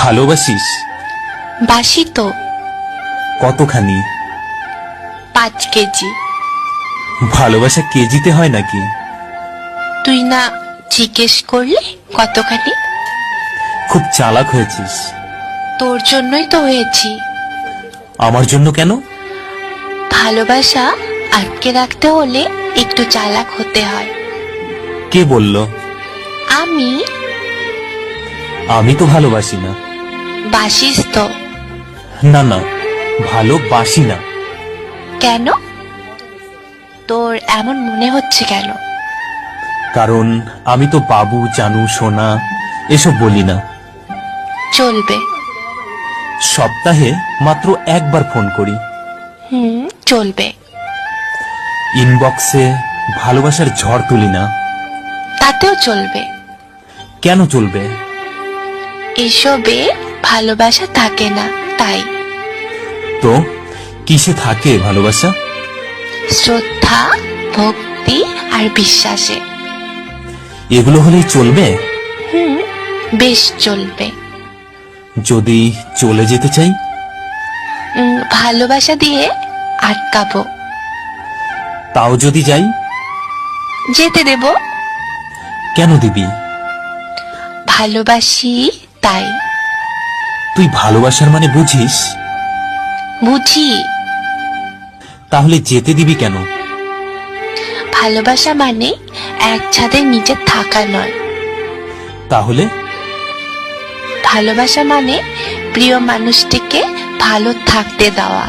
ভালোবাসিস? বাসি তো। কতখানি? 5 কেজি। ভালোবাসা কেজিতে হয় নাকি? তুই না জিজ্ঞেস করলে কতখানি? খুব চালাক হয়েছিস। তোর জন্যই তো হয়েছি। আমার জন্য কেন? ভালোবাসা আটকে রাখতে হলে একটু চালাক হতে হয়। কে বলল? আমি। আমি তো ভালোবাসি না। বাসিস তো। না না, ভালোবাসি না। কেন? তোর এমন মনে হচ্ছে কেন? কারণ আমি তো বাবু, জানু, সোনা এসব বলি না। চলবে। সপ্তাহে মাত্র একবার ফোন করি। চলবে। ইনবক্সে ভালোবাসার ঝড় তুলি না। তাতেও চলবে। কেন চলবে? এসবে ভালোবাসা থাকে না, তাই। তো কিসে থাকে ভালোবাসা? শ্রদ্ধা, ভক্তি আর বিশ্বাসে। এগুলো হলেই চলবে? বেশ চলবে। যদি চলে যেতে চাই? ভালোবাসা দিয়ে আটকাবো। তাও যদি যাই? যেতে দেব। কেন দিবি? ভালোবাসি তাই। তুই ভালোবাসার মানে বুঝিস? বুঝি। তাহলে যেতে দিবি কেন? ভালোবাসা মানে এক ছাদের নিচে থাকা নয়। তাহলে? ভালোবাসা মানে প্রিয় মানুষটিকে ভালো থাকতে দেওয়া।